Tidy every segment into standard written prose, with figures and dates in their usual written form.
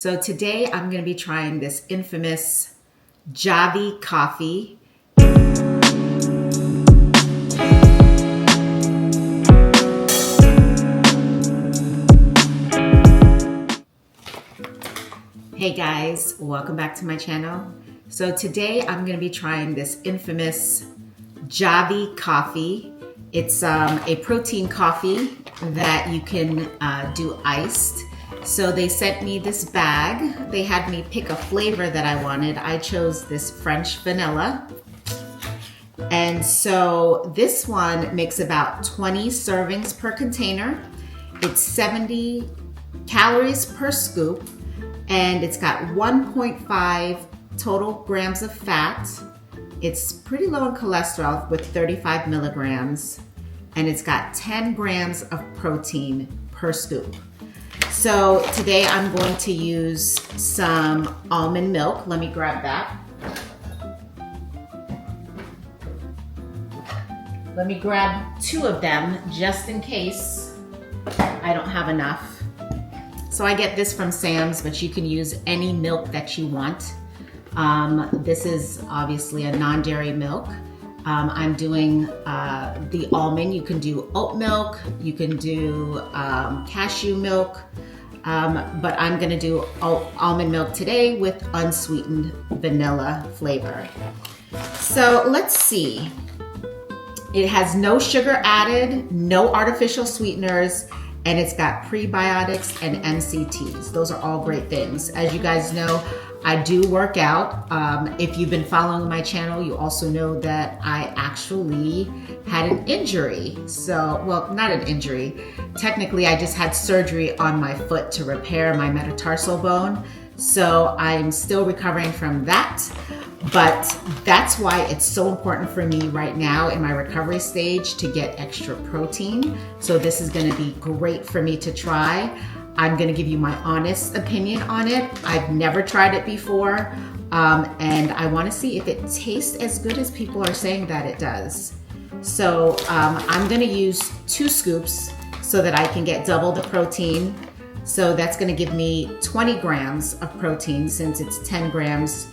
So today I'm going to be trying this infamous Javvy coffee. Hey guys, welcome back to my channel. So today I'm going to be trying this infamous Javvy coffee. It's a protein coffee that you can do iced. So they sent me this bag. They had me pick a flavor that I wanted. I chose this French vanilla. And so this one makes about 20 servings per container. It's 70 calories per scoop, and it's got 1.5 total grams of fat. It's pretty low in cholesterol with 35 milligrams, and it's got 10 grams of protein per scoop. So today I'm going to use some almond milk. Let me grab that. Let me grab 2 of them just in case I don't have enough. So I get this from Sam's, but you can use any milk that you want. This is obviously a non-dairy milk. I'm doing the almond. You can do oat milk, you can do cashew milk, but I'm gonna do almond milk today with unsweetened vanilla flavor. So let's see. It has no sugar added, no artificial sweeteners, and it's got prebiotics and MCTs. Those are all great things. As you guys know, I do work out. If you've been following my channel, you also know that I actually had an injury. So, well, not an injury. Technically, I just had surgery on my foot to repair my metatarsal bone. So I'm still recovering from that. But that's why it's so important for me right now in my recovery stage to get extra protein. So this is gonna be great for me to try. I'm gonna give you my honest opinion on it. I've never tried it before, and I wanna see if it tastes as good as people are saying that it does. So I'm gonna use 2 scoops so that I can get double the protein. So that's gonna give me 20 grams of protein since it's 10 grams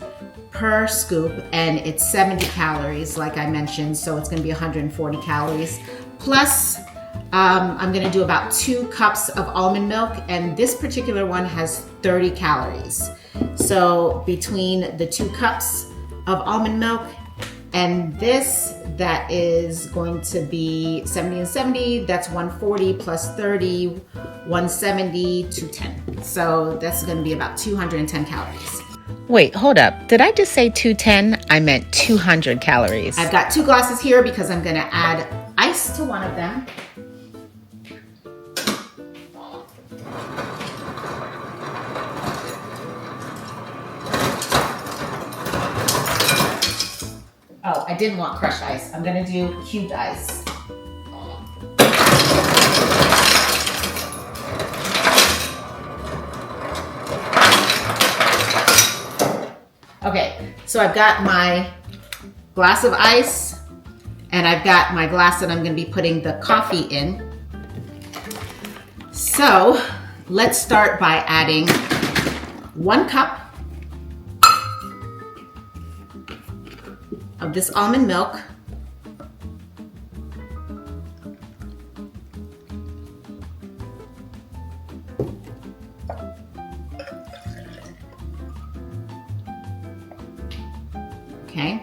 per scoop, and it's 70 calories like I mentioned, so it's gonna be 140 calories. Plus, I'm gonna do about 2 cups of almond milk, and this particular one has 30 calories. So between the 2 cups of almond milk and this, that is going to be 70 and 70, that's 140 plus 30, 170, 210. So that's gonna be about 210 calories. Wait, hold up. Did I just say 210? I meant 200 calories. I've got 2 glasses here because I'm gonna add ice to one of them. Oh, I didn't want crushed ice. I'm gonna do cubed ice. Okay, so I've got my glass of ice, and I've got my glass that I'm gonna be putting the coffee in. So let's start by adding 1 cup of this almond milk. Okay.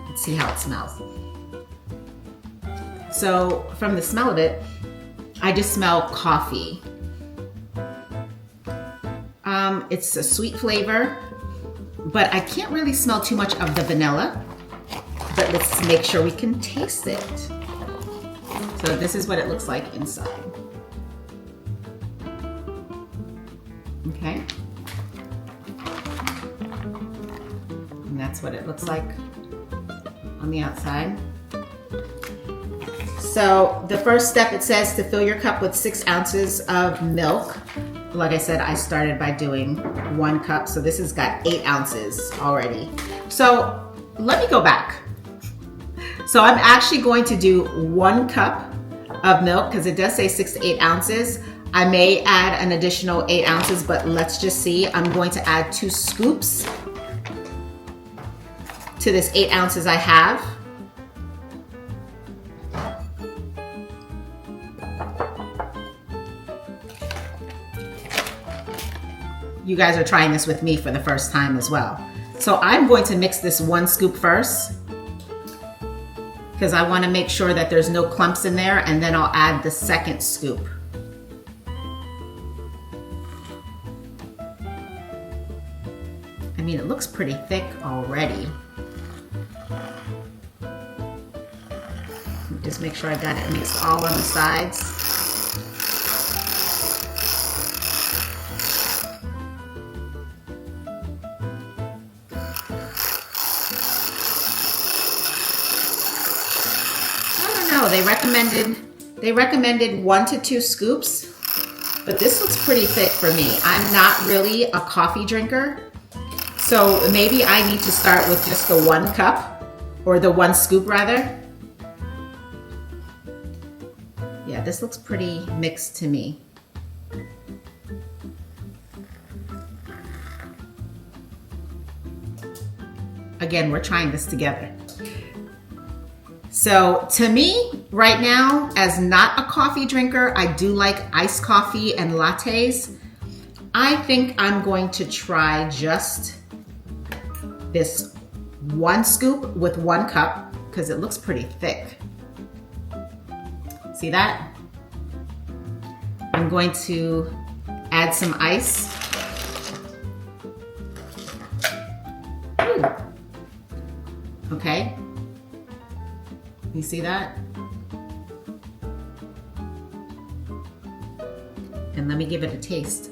Let's see how it smells. So from the smell of it, I just smell coffee. It's a sweet flavor, but I can't really smell too much of the vanilla. But let's make sure we can taste it. So this is what it looks like inside. Okay. And that's what it looks like on the outside. So the first step, it says to fill your cup with 6 ounces of milk. like I said, I started by doing 1 cup. So this has got 8 ounces already. So let me go back. So I'm actually going to do 1 cup of milk because it does say 6 to 8 ounces. I may add an additional 8 ounces, but let's just see. I'm going to add 2 scoops to this 8 ounces I have. You guys are trying this with me for the first time as well. So I'm going to mix this 1 scoop first because I want to make sure that there's no clumps in there, and then I'll add the 2nd scoop. I mean, it looks pretty thick already. Just make sure I got it mixed all on the sides. They recommended 1 to 2 scoops, but this looks pretty thick for me. I'm not really a coffee drinker, so maybe I need to start with just the 1 cup, or the 1 scoop rather. Yeah, this looks pretty mixed to me. Again, we're trying this together. So to me, right now, as not a coffee drinker, I do like iced coffee and lattes. I think I'm going to try just this 1 scoop with 1 cup because it looks pretty thick. See that? I'm going to add some ice. Ooh. Okay. You see that? And let me give it a taste.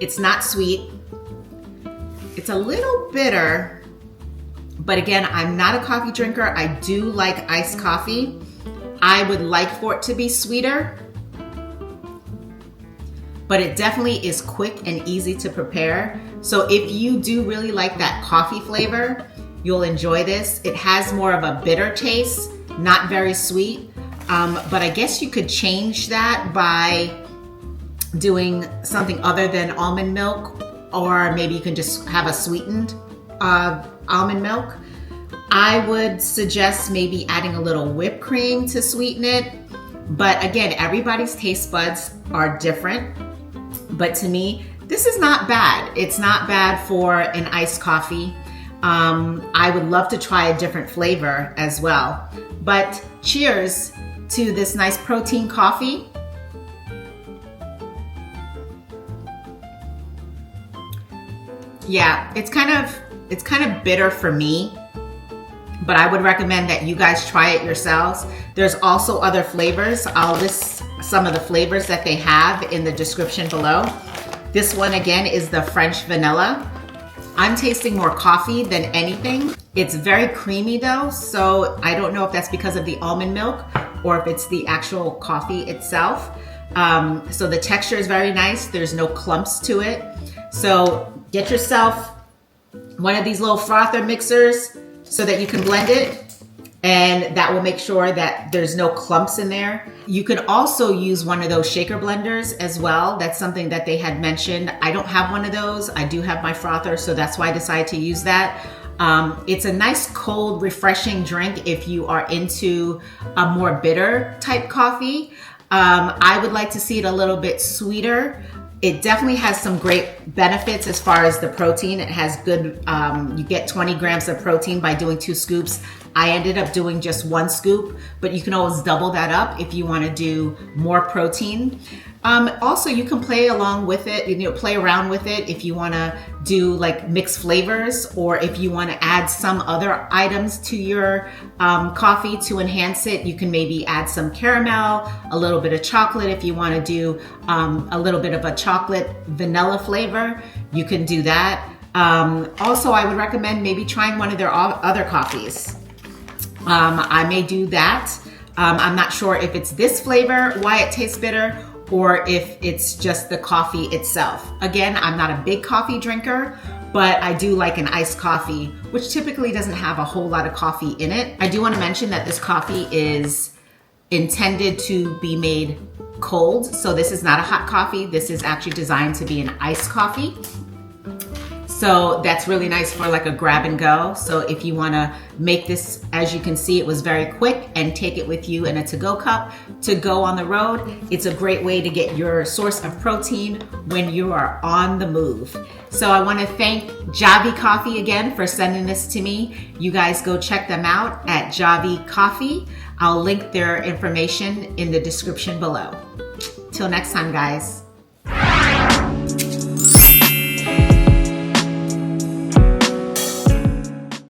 It's not sweet. It's a little bitter, but again, I'm not a coffee drinker. I do like iced coffee. I would like for it to be sweeter, but it definitely is quick and easy to prepare. So if you do really like that coffee flavor, you'll enjoy this. It has more of a bitter taste, not very sweet, but I guess you could change that by doing something other than almond milk, or maybe you can just have a sweetened almond milk. I would suggest maybe adding a little whipped cream to sweeten it. But again, everybody's taste buds are different. But to me, this is not bad. It's not bad for an iced coffee. I would love to try a different flavor as well. But cheers to this nice protein coffee. Yeah, it's kind of bitter for me, but I would recommend that you guys try it yourselves. There's also other flavors. I'll list some of the flavors that they have in the description below. This one again is the French Vanilla. I'm tasting more coffee than anything. It's very creamy though, so I don't know if that's because of the almond milk or if it's the actual coffee itself. So the texture is very nice. There's no clumps to it. So get yourself one of these little frother mixers so that you can blend it, and that will make sure that there's no clumps in there. You could also use one of those shaker blenders as well. That's something that they had mentioned. I don't have one of those. I do have my frother, so that's why I decided to use that. It's a nice, cold, refreshing drink if you are into a more bitter type coffee. I would like to see it a little bit sweeter. It definitely has some great benefits as far as the protein. It has good, you get 20 grams of protein by doing 2 scoops. I ended up doing just 1 scoop, but you can always double that up if you want to do more protein. Also, you can play along with it, play around with it if you want to do like mixed flavors, or if you want to add some other items to your coffee to enhance it. You can maybe add some caramel, a little bit of chocolate. If you want to do a little bit of a chocolate vanilla flavor, you can do that. Also, I would recommend maybe trying one of their other coffees. I may do that. I'm not sure if it's this flavor, why it tastes bitter, or if it's just the coffee itself. Again, I'm not a big coffee drinker, but I do like an iced coffee, which typically doesn't have a whole lot of coffee in it. I do want to mention that this coffee is intended to be made cold, so this is not a hot coffee. This is actually designed to be an iced coffee. So that's really nice for like a grab and go. So if you want to make this, as you can see, it was very quick, and take it with you in a to-go cup to go on the road. It's a great way to get your source of protein when you are on the move. So I want to thank Javvy Coffee again for sending this to me. You guys go check them out at JtFP&x Coffee. I'll link their information in the description below. Till next time, guys.